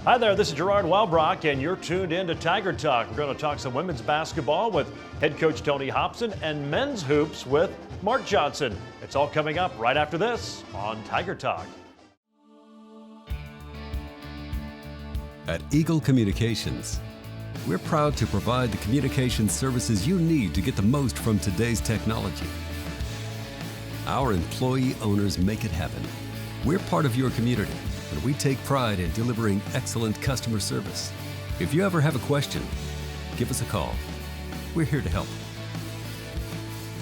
Hi there, this is Gerard Wellbrock, and you're tuned in to Tiger Talk. We're going to talk some women's basketball with head coach Tony Hobson and men's hoops with Mark Johnson. It's all coming up right after this on Tiger Talk. At Eagle Communications, we're proud to provide the communication services you need to get the most from today's technology. Our employee owners make it happen. We're part of your community, and we take pride in delivering excellent customer service. If you ever have a question, give us a call. We're here to help.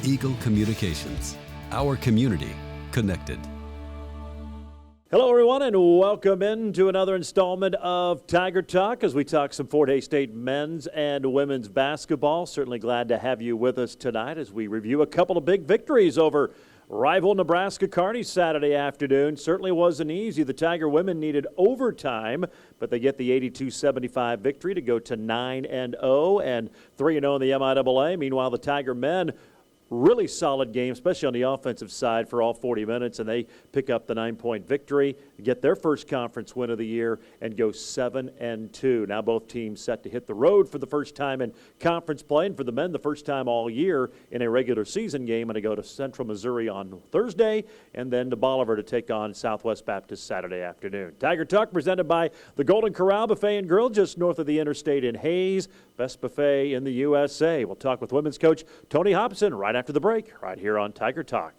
Eagle Communications, our community connected. Hello, everyone, and welcome into another installment of Tiger Talk as we talk some Fort Hays State men's and women's basketball. Certainly glad to have you with us tonight as we review a couple of big victories over rival Nebraska Kearney Saturday afternoon. Certainly wasn't easy. The Tiger women needed overtime, but they get the 82-75 victory to go to 9-0 and 3-0 in the MIAA. Meanwhile, the Tiger men, really solid game, especially on the offensive side for all 40 minutes, and they pick up the 9-point victory, get their first conference win of the year, and go 7-2. Now both teams set to hit the road for the first time in conference play, and for the men, the first time all year in a regular season game, and they go to Central Missouri on Thursday, and then to Bolivar to take on Southwest Baptist Saturday afternoon. Tiger Talk presented by the Golden Corral Buffet and Grill just north of the interstate in Hays, best buffet in the USA. We'll talk with women's coach Tony Hobson right after the break, right here on Tiger Talk.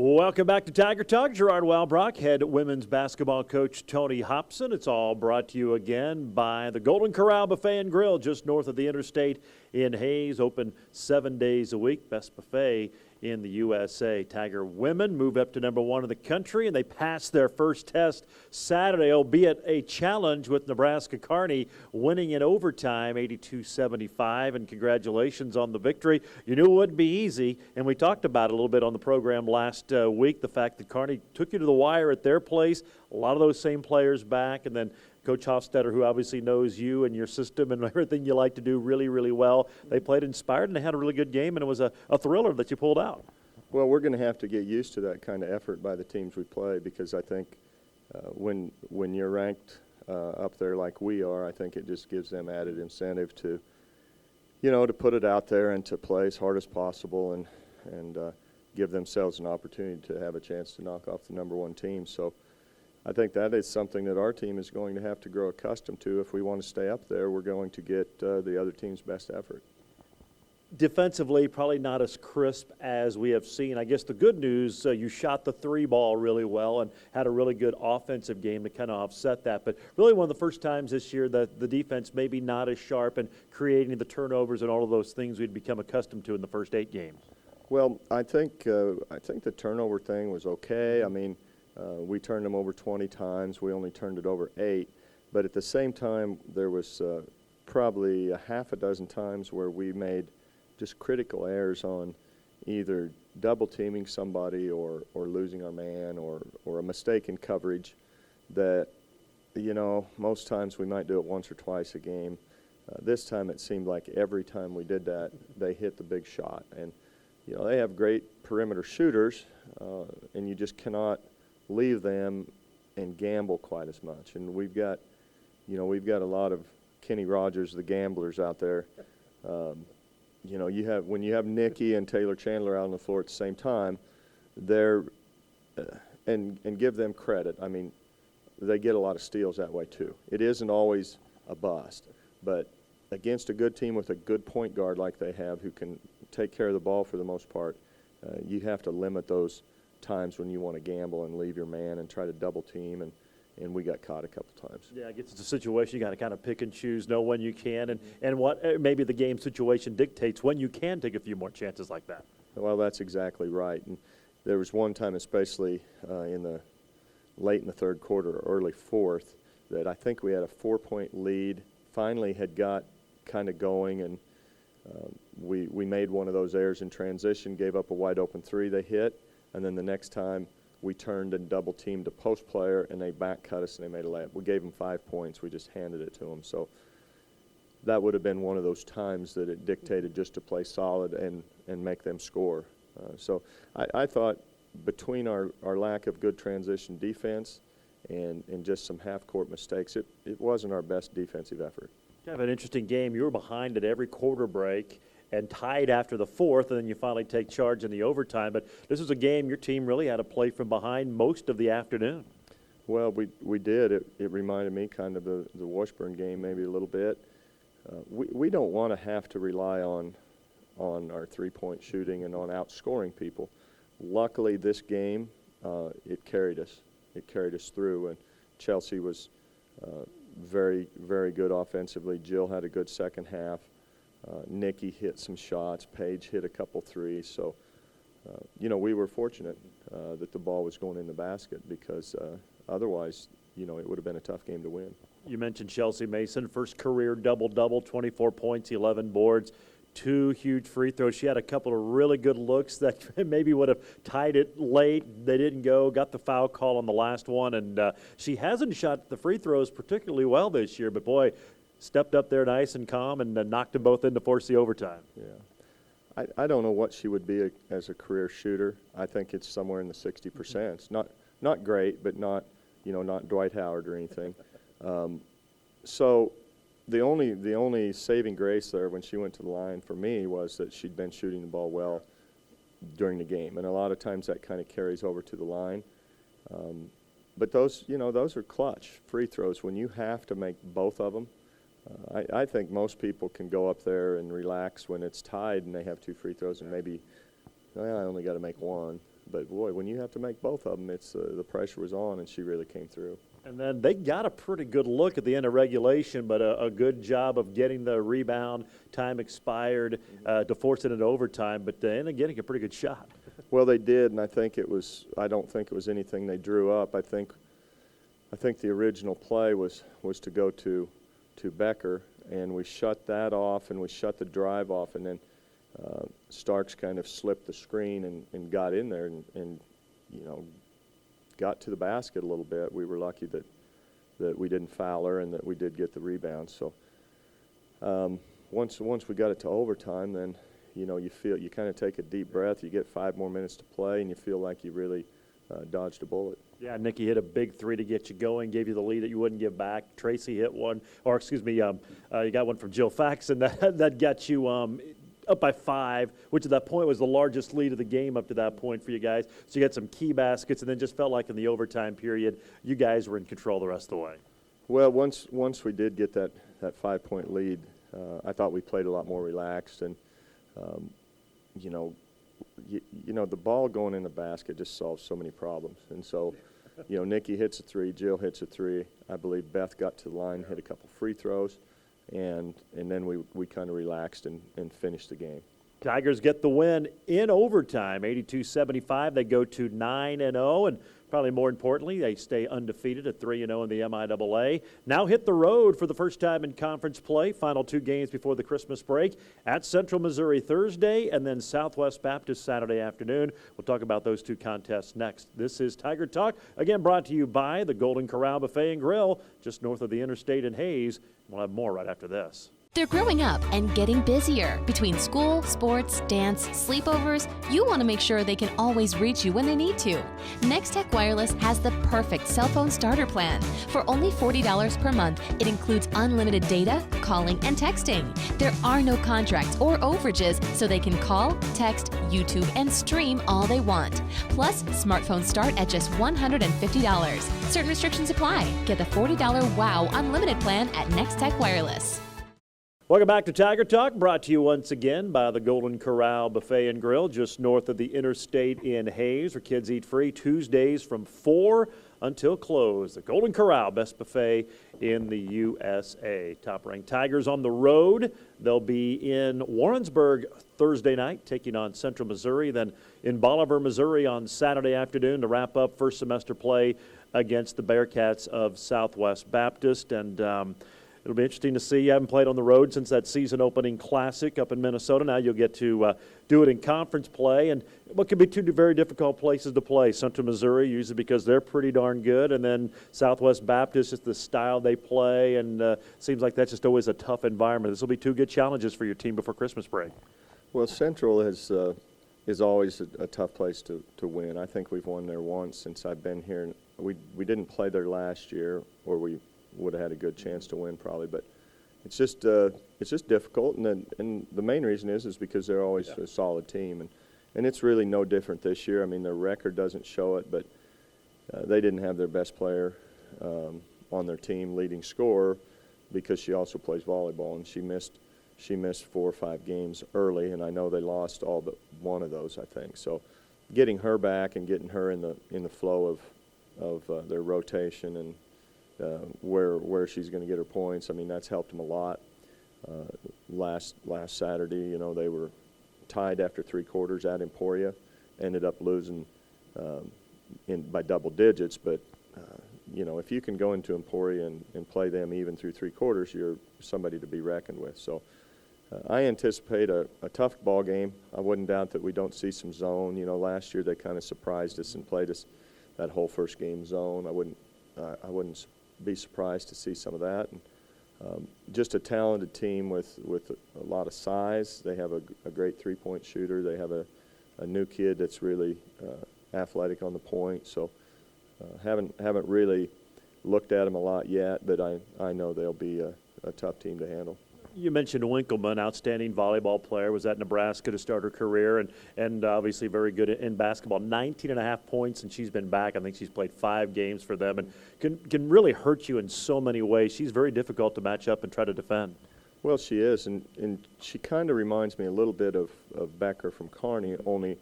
Welcome back to Tiger Talk. Gerard Wellbrock, head women's basketball coach Tony Hobson. It's all brought to you again by the Golden Corral Buffet and Grill just north of the interstate in Hays. Open 7 days a week. Best buffet in the USA. Tiger women move up to number 1 in the country, and they passed their first test Saturday, albeit a challenge with Nebraska Kearney winning in overtime 82-75, and congratulations on the victory. You knew it wouldn't be easy, and we talked about it a little bit on the program last week, the fact that Kearney took you to the wire at their place, a lot of those same players back, and then Coach Hofstetter, who obviously knows you and your system and everything you like to do really, really well. They played inspired, and they had a really good game, and it was a thriller that you pulled out. Well, we're going to have to get used to that kind of effort by the teams we play, because I think when you're ranked up there like we are, I think it just gives them added incentive to, to put it out there and to play as hard as possible and give themselves an opportunity to have a chance to knock off the number 1 team. So I think that is something that our team is going to have to grow accustomed to. If we want to stay up there, we're going to get the other team's best effort. Defensively, probably not as crisp as we have seen. I guess the good news, you shot the 3 ball really well and had a really good offensive game to kind of offset that. But really one of the first times this year that the defense maybe not as sharp and creating the turnovers and all of those things we'd become accustomed to in the first 8 games. Well, I think the turnover thing was okay. I mean, we turned them over 20 times. We only turned it over 8. But at the same time, there was probably a half a dozen times where we made just critical errors on either double teaming somebody or losing our man or a mistake in coverage that, most times we might do it once or twice a game. This time it seemed like every time we did that, they hit the big shot. And, they have great perimeter shooters, and you just cannot leave them and gamble quite as much. And we've got a lot of Kenny Rogers, the gamblers out there. When you have Nikki and Taylor Chandler out on the floor at the same time, they're and give them credit. I mean, they get a lot of steals that way too. It isn't always a bust, but against a good team with a good point guard like they have, who can take care of the ball for the most part, you have to limit those times when you want to gamble and leave your man and try to double team, and we got caught a couple times. Yeah, I guess it's a situation you got to kind of pick and choose, know when you can, and what maybe the game situation dictates when you can take a few more chances like that. Well, that's exactly right. And there was one time, especially late in the third quarter, early fourth, that I think we had a 4-point lead, finally had got kind of going, and we made one of those errors in transition, gave up a wide open three they hit, and then the next time we turned and double teamed a post player, and they back cut us and they made a layup. We gave them 5 points. We just handed it to them. So that would have been one of those times that it dictated just to play solid and make them score. So I thought between our lack of good transition defense and just some half-court mistakes, it wasn't our best defensive effort. Kind of an interesting game. You were behind at every quarter break and tied after the fourth, and then you finally take charge in the overtime. But this was a game your team really had to play from behind most of the afternoon. Well, we did. It reminded me kind of the Washburn game maybe a little bit. We don't want to have to rely on our three-point shooting and on outscoring people. Luckily, this game, it carried us. It carried us through, and Chelsea was very, very good offensively. Jill had a good second half. Nikki hit some shots. Paige hit a couple threes. So, we were fortunate that the ball was going in the basket because otherwise, it would have been a tough game to win. You mentioned Chelsea Mason, first career double-double, 24 points, 11 boards, 2 huge free throws. She had a couple of really good looks that maybe would have tied it late. They didn't go, got the foul call on the last one, and she hasn't shot the free throws particularly well this year, but boy, stepped up there nice and calm and knocked them both in to force the overtime. Yeah. I don't know what she would be as a career shooter. I think it's somewhere in the 60%. It's not great, but not Dwight Howard or anything. So the only saving grace there when she went to the line for me was that she'd been shooting the ball well during the game, and a lot of times that kind of carries over to the line. But those are clutch free throws when you have to make both of them. I think most people can go up there and relax when it's tied and they have 2 free throws and maybe, I only got to make one. But, boy, when you have to make both of them, it's the pressure was on, and she really came through. And then they got a pretty good look at the end of regulation, but a good job of getting the rebound. Time expired to force it into overtime, but they ended up getting a pretty good shot. Well, they did, and I don't think it was anything they drew up. I think the original play was to go to Becker, and we shut that off, and we shut the drive off, and then Starks kind of slipped the screen and got in there and got to the basket a little bit. We were lucky that we didn't foul her and that we did get the rebound. So once we got it to overtime, then you kind of take a deep breath. You get 5 more minutes to play, and you feel like you really dodged a bullet. Yeah, Nikki hit a big 3 to get you going, gave you the lead that you wouldn't give back. Tracy hit one, you got one from Jill Faxon that got you up by 5, which at that point was the largest lead of the game up to that point for you guys. So you got some key baskets, and then just felt like in the overtime period, you guys were in control the rest of the way. Well, once we did get that 5-point lead, I thought we played a lot more relaxed, and the ball going in the basket just solves so many problems. And so, Nikki hits a 3, Jill hits a 3. I believe Beth got to the line, hit a couple free throws, and then we kind of relaxed and finished the game. Tigers get the win in overtime, 82-75. They go to 9-0, and probably more importantly, they stay undefeated at 3-0 in the MIAA. Now hit the road for the first time in conference play. Final 2 games before the Christmas break at Central Missouri Thursday, and then Southwest Baptist Saturday afternoon. We'll talk about those 2 contests next. This is Tiger Talk, again brought to you by the Golden Corral Buffet and Grill, just north of the interstate in Hayes. We'll have more right after this. They're growing up and getting busier. Between school, sports, dance, sleepovers, you want to make sure they can always reach you when they need to. Next Tech Wireless has the perfect cell phone starter plan. For only $40 per month, it includes unlimited data, calling, and texting. There are no contracts or overages, so they can call, text, YouTube, and stream all they want. Plus, smartphones start at just $150. Certain restrictions apply. Get the $40 WOW Unlimited plan at Next Tech Wireless. Welcome back to Tiger Talk, brought to you once again by the Golden Corral Buffet and Grill, just north of the interstate in Hayes, where kids eat free Tuesdays from 4 until close. The Golden Corral, best buffet in the USA. Top-ranked Tigers on the road. They'll be in Warrensburg Thursday night, taking on Central Missouri, then in Bolivar, Missouri on Saturday afternoon to wrap up first semester play against the Bearcats of Southwest Baptist. And it'll be interesting to see. You haven't played on the road since that season opening classic up in Minnesota. Now you'll get to do it in conference play. And what could be two very difficult places to play. Central Missouri, usually because they're pretty darn good. And then Southwest Baptist, just the style they play. And seems like that's just always a tough environment. This will be two good challenges for your team before Christmas break. Well, Central is always a tough place to win. I think we've won there once since I've been here. We didn't play there last year, or we would have had a good chance to win probably. But it's just difficult, and the main reason is because they're always a solid team, and it's really no different this year. I mean, their record doesn't show it, but they didn't have their best player on their team, leading scorer, because she also plays volleyball, and she missed 4 or 5 games early, and I know they lost all but one of those, I think. So getting her back and getting her in the flow of their rotation and where she's going to get her points, I mean, that's helped them a lot. Last Saturday, they were tied after 3 quarters at Emporia, ended up losing by double digits, but if you can go into Emporia and play them even through 3 quarters, you're somebody to be reckoned with. So I anticipate a tough ball game. I wouldn't doubt that we don't see some zone. Last year they kind of surprised us and played us that whole first game zone. I wouldn't be surprised to see some of that. And, just a talented team with a lot of size. They have a great 3-point shooter. They have a new kid that's really athletic on the point. So haven't really looked at them a lot yet, but I know they'll be a tough team to handle. You mentioned Winkleman, outstanding volleyball player, was at Nebraska to start her career, and obviously very good in basketball. 19.5 points, and she's been back. I think she's played 5 games for them, and can really hurt you in so many ways. She's very difficult to match up and try to defend. Well, she is, and she kind of reminds me a little bit of Becker from Kearney, only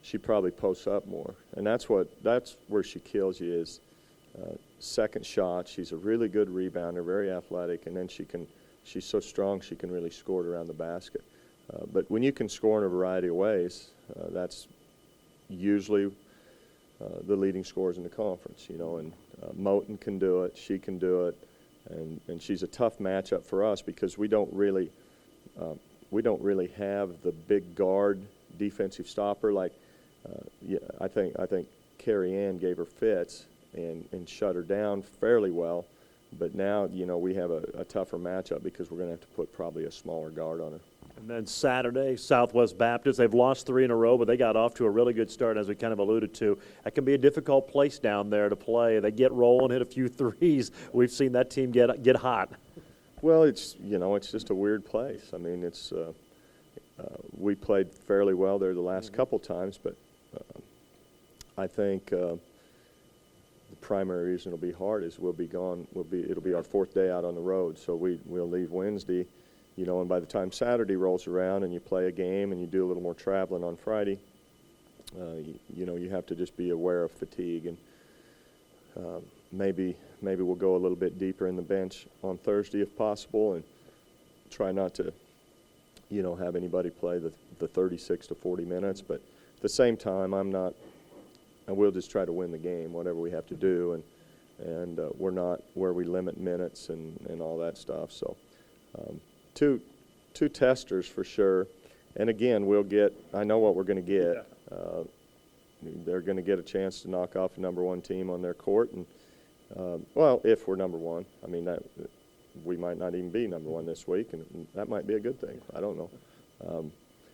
she probably posts up more, and that's where she kills you is second shot. She's a really good rebounder, very athletic, and then she's so strong she can really score it around the basket. But when you can score in a variety of ways, that's usually the leading scorers in the conference, and Moten can do it, she can do it, and she's a tough matchup for us because we don't really have the big guard defensive stopper like I think Carrie Ann gave her fits and shut her down fairly well. But now, we have a tougher matchup because we're going to have to put probably a smaller guard on her. And then Saturday, Southwest Baptist, they've lost 3 in a row, but they got off to a really good start, as we kind of alluded to. That can be a difficult place down there to play. They get rolling, hit a few threes. We've seen that team get hot. Well, it's just a weird place. I mean, we played fairly well there the last couple times, but I think the primary reason it'll be hard is we'll be gone. It'll be our 4th day out on the road, so we'll leave Wednesday, and by the time Saturday rolls around and you play a game and you do a little more traveling on Friday, you have to just be aware of fatigue, and maybe we'll go a little bit deeper in the bench on Thursday if possible, and try not to have anybody play the 36 to 40 minutes, but at the same time and we'll just try to win the game, whatever we have to do, and we're not where we limit minutes and all that stuff. So two testers for sure. And again, I know what we're going to get. They're going to get a chance to knock off a number 1 team on their court. And, if we're number 1, I mean, that we might not even be number 1 this week, and that might be a good thing. I don't know.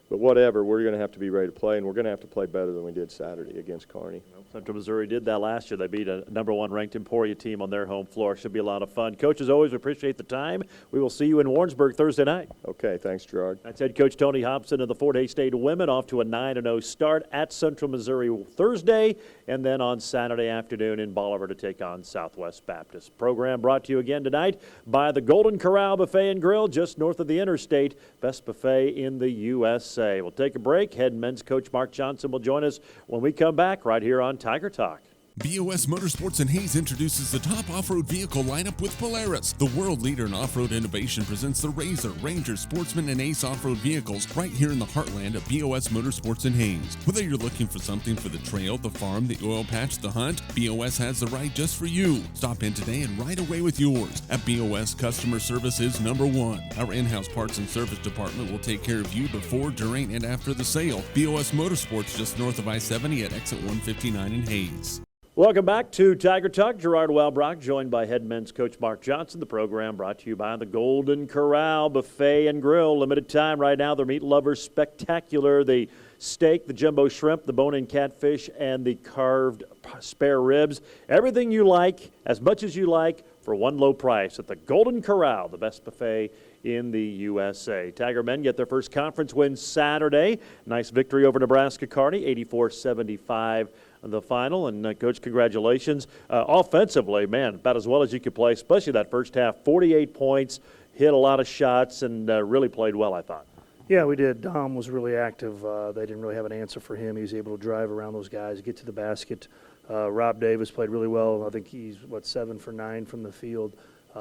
But whatever, we're going to have to be ready to play, and we're going to have to play better than we did Saturday against Kearney. Central Missouri did that last year. They beat a number 1 ranked Emporia team on their home floor. Should be a lot of fun. Coach, as always, we appreciate the time. We will see you in Warrensburg Thursday night. Okay, thanks, Gerard. That's head coach Tony Hobson of the Fort Hays State women, off to a 9-0 start at Central Missouri Thursday, and then on Saturday afternoon in Bolivar to take on Southwest Baptist. Program brought to you again tonight by the Golden Corral Buffet and Grill, just north of the interstate. Best buffet in the USA. We'll take a break. Head men's coach Mark Johnson will join us when we come back right here on Tiger Talk. BOS Motorsports in Hayes introduces the top off-road vehicle lineup with Polaris. The world leader in off-road innovation presents the Razor, Ranger, Sportsman, and Ace off-road vehicles right here in the heartland of BOS Motorsports in Hayes. Whether you're looking for something for the trail, the farm, the oil patch, the hunt, BOS has the ride just for you. Stop in today and ride away with yours. At BOS, customer service is number one. Our in-house parts and service department will take care of you before, during, and after the sale. BOS Motorsports just north of I-70 at exit 159 in Hayes. Welcome back to Tiger Talk. Gerard Wellbrock, joined by head men's coach Mark Johnson. The program brought to you by the Golden Corral Buffet and Grill. Limited time right now. Their Meat Lovers Spectacular. The steak, the jumbo shrimp, the bone-in catfish, and the carved spare ribs. Everything you like, as much as you like, for one low price at the Golden Corral, the best buffet in the USA. Tiger men get their first conference win Saturday. Nice victory over Nebraska Kearney, 84-75. The final, and Coach, congratulations. Offensively, man, about as well as you could play, especially that first half. 48 points, hit a lot of shots, and really played well, I thought. Yeah, we did. Dom was really active. They didn't really have an answer for him. He was able to drive around those guys, get to the basket. Rob Davis played really well. I think he's, 7 for 9 from the field.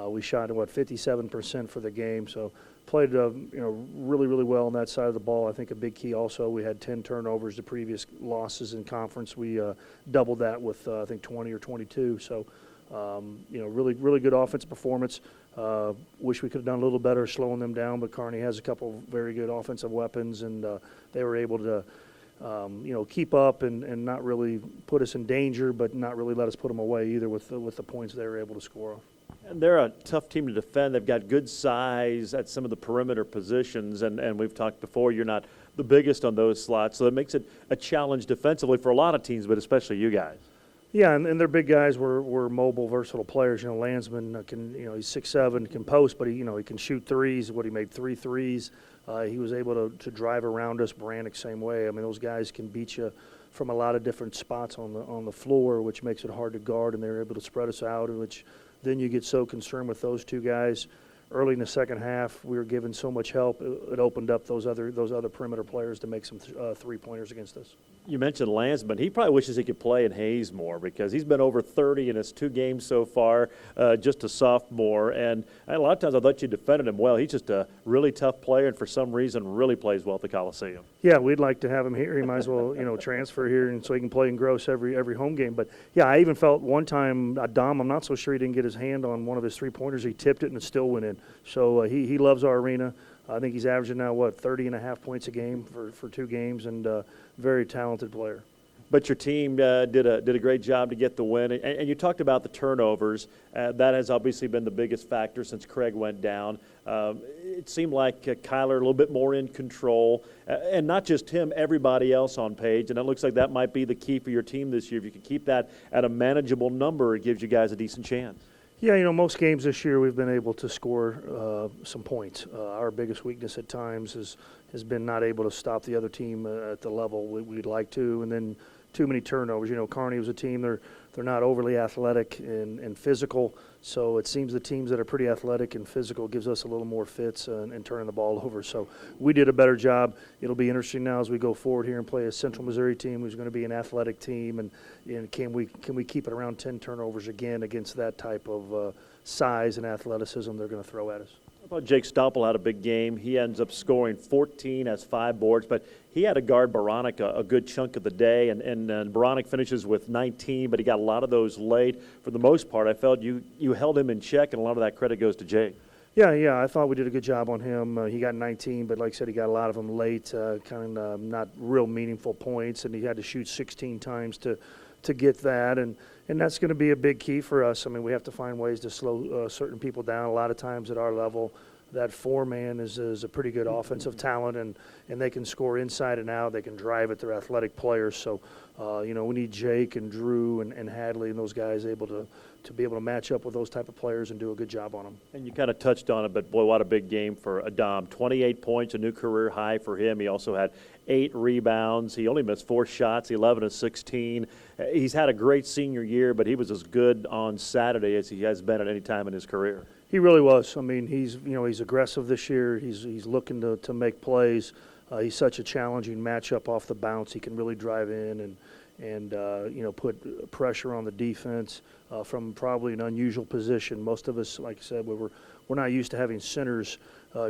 We shot, 57% for the game, so played, really, really well on that side of the ball. I think a big key also, we had 10 turnovers the previous losses in conference. We doubled that with, 20 or 22. So, really, really good offensive performance. Wish we could have done a little better slowing them down, but Kearney has a couple very good offensive weapons, and they were able to, keep up and not really put us in danger, but not really let us put them away either with the points they were able to score. And they're a tough team to defend. They've got good size at some of the perimeter positions, and we've talked before, you're not the biggest on those slots, so it makes it a challenge defensively for a lot of teams, but especially you guys. Yeah, and their big guys were mobile, versatile players. Landsman can, he's 6'7", can post, but he can shoot threes. He made 3 threes. He was able to drive around us. Brannick, same way. I mean, those guys can beat you from a lot of different spots on the floor, which makes it hard to guard, and they're able to spread us out, in which then you get so concerned with those two guys. Early in the second half, we were given so much help. It opened up those other perimeter players to make some three-pointers against us. You mentioned Landsman. He probably wishes he could play in Hayes more because he's been over 30 in his 2 games so far, just a sophomore. And a lot of times I thought you defended him well. He's just a really tough player and for some reason really plays well at the Coliseum. Yeah, we'd like to have him here. He might as well, transfer here and so he can play in Gross every home game. But, yeah, I even felt one time, Dom, I'm not so sure he didn't get his hand on one of his three-pointers. He tipped it and it still went in. So he loves our arena. I think he's averaging now, 30.5 points a game for 2 games, and very talented player. But your team did a great job to get the win. And you talked about the turnovers. That has obviously been the biggest factor since Craig went down. It seemed like Kyler a little bit more in control. And not just him, everybody else on page. And it looks like that might be the key for your team this year. If you can keep that at a manageable number, it gives you guys a decent chance. Yeah, most games this year we've been able to score some points. Our biggest weakness at times has been not able to stop the other team at the level we'd like to, and then too many turnovers. Kearney was a team, they're not overly athletic and physical, so it seems the teams that are pretty athletic and physical gives us a little more fits and turning the ball over. So we did a better job. It'll be interesting now as we go forward here and play a Central Missouri team who's going to be an athletic team, and can we keep it around 10 turnovers again against that type of size and athleticism they're going to throw at us. I thought Jake Stoppel had a big game. He ends up scoring 14, has 5 boards, but he had to guard Baronic a good chunk of the day, and Baronic finishes with 19, but he got a lot of those late. For the most part, I felt you held him in check, and a lot of that credit goes to Jake. Yeah, I thought we did a good job on him. He got 19, but like I said, he got a lot of them late, kind of not real meaningful points, and he had to shoot 16 times to get that, and that's going to be a big key for us. I mean, we have to find ways to slow certain people down. A lot of times at our level, that 4-man is a pretty good offensive talent, and they can score inside and out. They can drive it. They're athletic players. So, we need Jake and Drew and Hadley and those guys able to be able to match up with those type of players and do a good job on them. And you kind of touched on it, but boy, what a big game for Adam. 28 points, a new career high for him. He also had 8 rebounds. He only missed 4 shots, 11 of 16. He's had a great senior year, but he was as good on Saturday as he has been at any time in his career. He really was. I mean, he's aggressive this year. He's looking to make plays. He's such a challenging matchup off the bounce. He can really drive in and put pressure on the defense from probably an unusual position. Most of us, like I said, we're not used to having centers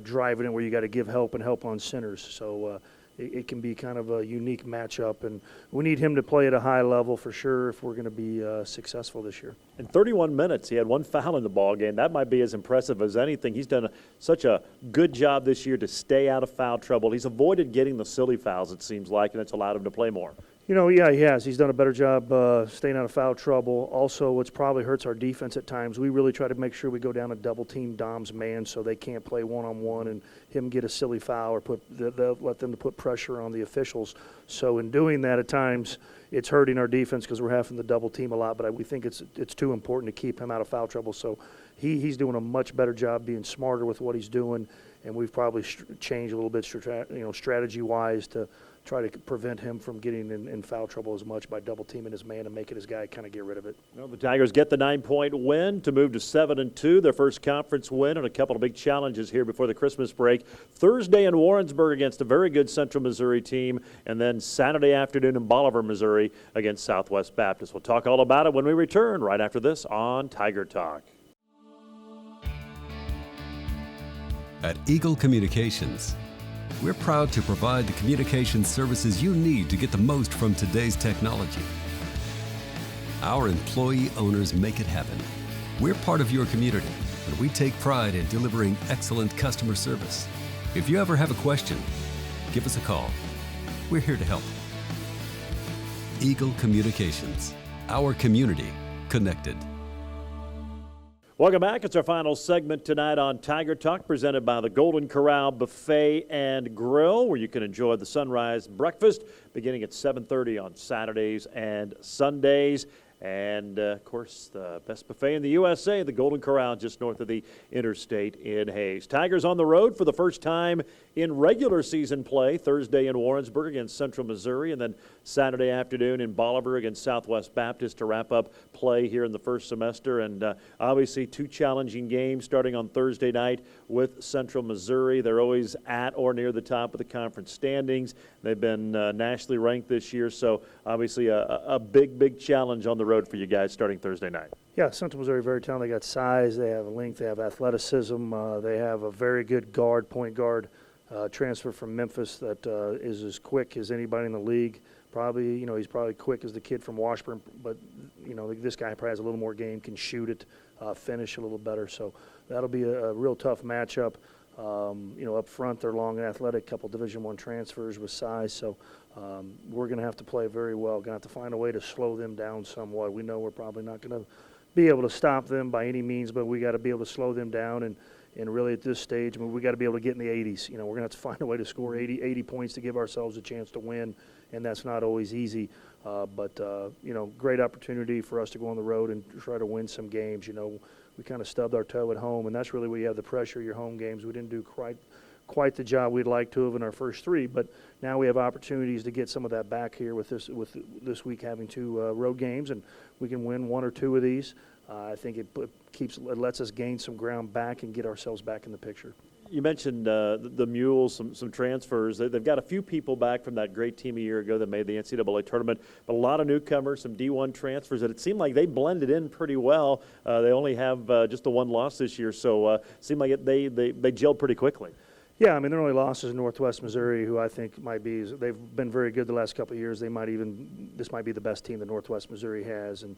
driving in where you got to give help and help on centers. So it can be kind of a unique matchup, and we need him to play at a high level for sure if we're going to be successful this year. In 31 minutes, he had one foul in the ball game. That might be as impressive as anything. He's done such a good job this year to stay out of foul trouble. He's avoided getting the silly fouls, it seems like, and it's allowed him to play more. Yeah, he has. He's done a better job staying out of foul trouble. Also, what's probably hurts our defense at times, we really try to make sure we go down a double-team Dom's man so they can't play one-on-one and him get a silly foul or let them to put pressure on the officials. So in doing that at times, it's hurting our defense because we're having to double-team a lot, but we think it's too important to keep him out of foul trouble. So he's doing a much better job being smarter with what he's doing, and we've probably changed a little bit strategy-wise to try to prevent him from getting in foul trouble as much by double teaming his man and making his guy kind of get rid of it. Well, the Tigers get the 9-point win to move to 7-2, their first conference win, and a couple of big challenges here before the Christmas break. Thursday in Warrensburg against a very good Central Missouri team, and then Saturday afternoon in Bolivar, Missouri against Southwest Baptist. We'll talk all about it when we return right after this on Tiger Talk. At Eagle Communications, we're proud to provide the communication services you need to get the most from today's technology. Our employee owners make it happen. We're part of your community, and we take pride in delivering excellent customer service. If you ever have a question, give us a call. We're here to help. Eagle Communications, our community connected. Welcome back. It's our final segment tonight on Tiger Talk, presented by the Golden Corral Buffet and Grill, where you can enjoy the sunrise breakfast beginning at 7:30 on Saturdays and Sundays. And, of course, the best buffet in the USA, the Golden Corral, just north of the interstate in Hayes. Tigers on the road for the first time in regular season play, Thursday in Warrensburg against Central Missouri, and then Saturday afternoon in Bolivar against Southwest Baptist to wrap up play here in the first semester. And obviously two challenging games starting on Thursday night with Central Missouri. They're always at or near the top of the conference standings. They've been nationally ranked this year, so obviously a big challenge on the road for you guys starting Thursday night. Yeah, Central Missouri, very talented. They got size, they have length, they have athleticism. They have a very good point guard, transfer from Memphis that is as quick as anybody in the league. Probably, he's probably quick as the kid from Washburn, but, this guy probably has a little more game, can shoot it, finish a little better. So that'll be a real tough matchup. Up front, they're long and athletic, couple Division I transfers with size. So we're going to have to play very well. Going to have to find a way to slow them down somewhat. We know we're probably not going to be able to stop them by any means, but we got to be able to slow them down. And really at this stage, we got to be able to get in the 80s. We're going to have to find a way to score 80 points to give ourselves a chance to win, and that's not always easy. But great opportunity for us to go on the road and try to win some games. We kind of stubbed our toe at home, and that's really where you have the pressure of your home games. We didn't do quite the job we'd like to have in our first three, but now we have opportunities to get some of that back here with this week having two road games, and we can win one or two of these. I think it lets us gain some ground back and get ourselves back in the picture. You mentioned the Mules, some transfers. They've got a few people back from that great team a year ago that made the NCAA tournament, but a lot of newcomers, some D1 transfers, and it seemed like they blended in pretty well. They only have just the one loss this year, so it seemed like they gelled pretty quickly. Yeah, their only loss is Northwest Missouri, who I think they've been very good the last couple of years. This might be the best team that Northwest Missouri has, and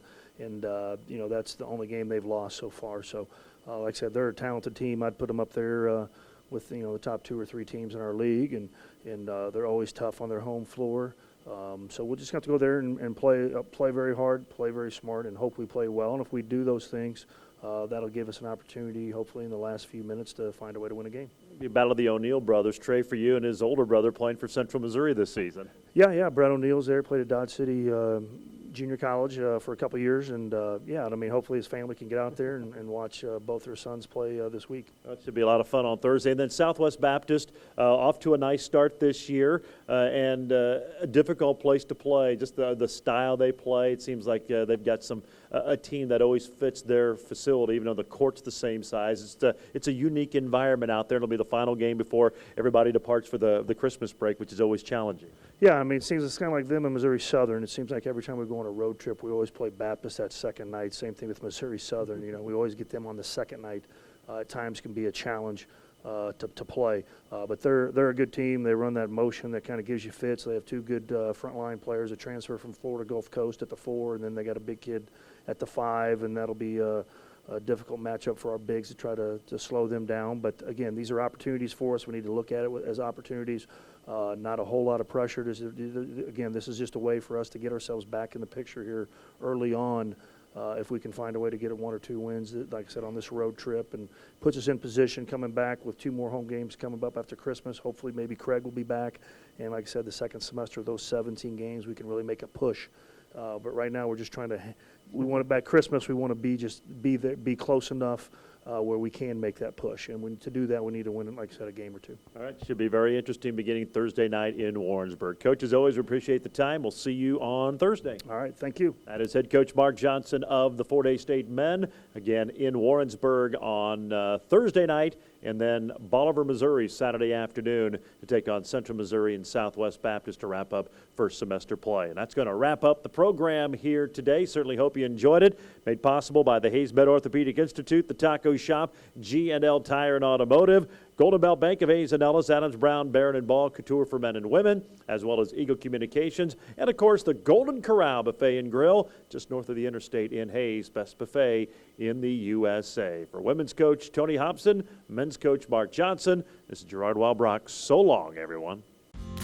that's the only game they've lost so far. So, like I said, they're a talented team. I'd put them up there with the top 2 or 3 teams in our league, and they're always tough on their home floor. So we'll just have to go there and play very hard, play very smart, and hope we play well. And if we do those things, that'll give us an opportunity, hopefully in the last few minutes, to find a way to win a game. You battle the O'Neill brothers, Trey for you and his older brother playing for Central Missouri this season. Yeah, Brett O'Neill's there, played at Dodge City Junior College for a couple of years, and hopefully his family can get out there and watch both their sons play this week. That should be a lot of fun on Thursday. And then Southwest Baptist off to a nice start this year. and a difficult place to play. Just the style they play, it seems like they've got a team that always fits their facility, even though the court's the same size. It's a unique environment out there. It'll be the final game before everybody departs for the Christmas break, which is always challenging. Yeah, I mean, it's kind of like them and Missouri Southern. It seems like every time we go on a road trip, we always play Baptist that second night. Same thing with Missouri Southern. You know, we always get them on the second night. At times can be a challenge to play. But they're a good team. They run that motion that kind of gives you fits. They have two good frontline players that transfer from Florida Gulf Coast at the 4, and then they got a big kid at the 5, and that'll be a difficult matchup for our bigs to try to slow them down. But again, these are opportunities for us. We need to look at it as opportunities. Not a whole lot of pressure. Again, this is just a way for us to get ourselves back in the picture here early on. If we can find a way to get 1 or 2 wins, like I said, on this road trip, and puts us in position coming back with 2 more home games coming up after Christmas. Hopefully maybe Craig will be back. And like I said, the second semester of those 17 games, we can really make a push. But right now we're just trying to, we want it back Christmas. We want to be close enough where we can make that push. And to do that, we need to win, like I said, a game or 2. All right, should be very interesting beginning Thursday night in Warrensburg. Coach, as always, we appreciate the time. We'll see you on Thursday. All right, thank you. That is head coach Mark Johnson of the Fort Hays State men, again in Warrensburg on Thursday night, and then Bolivar, Missouri, Saturday afternoon to take on Central Missouri and Southwest Baptist to wrap up first semester play. And that's going to wrap up the program here today. Certainly hope you enjoyed it. Made possible by the Hayes Med Orthopedic Institute, the Taco Shop, G&L Tire and Automotive, Golden Belt Bank of Hayes and Ellis, Adams, Brown, Barron and Ball, Couture for men and women, as well as Eagle Communications, and of course the Golden Corral Buffet and Grill, just north of the interstate in Hayes, best buffet in the USA. For women's coach Tony Hobson, men's coach Mark Johnson, this is Gerard Walbrock. So long, everyone.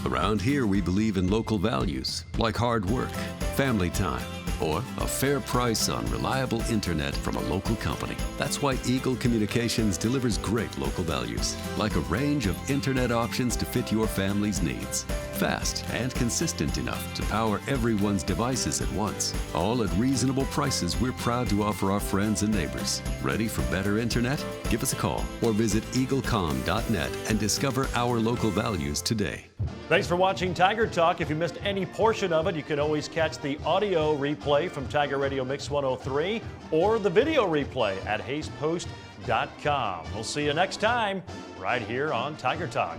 Around here, we believe in local values like hard work, family time, or a fair price on reliable internet from a local company. That's why Eagle Communications delivers great local values, like a range of internet options to fit your family's needs. Fast and consistent enough to power everyone's devices at once. All at reasonable prices we're proud to offer our friends and neighbors. Ready for better internet? Give us a call or visit eaglecom.net and discover our local values today. Thanks for watching Tiger Talk. If you missed any portion of it, you can always catch the audio replay from Tiger Radio Mix 103 or the video replay at HayesPost.com. We'll see you next time right here on Tiger Talk.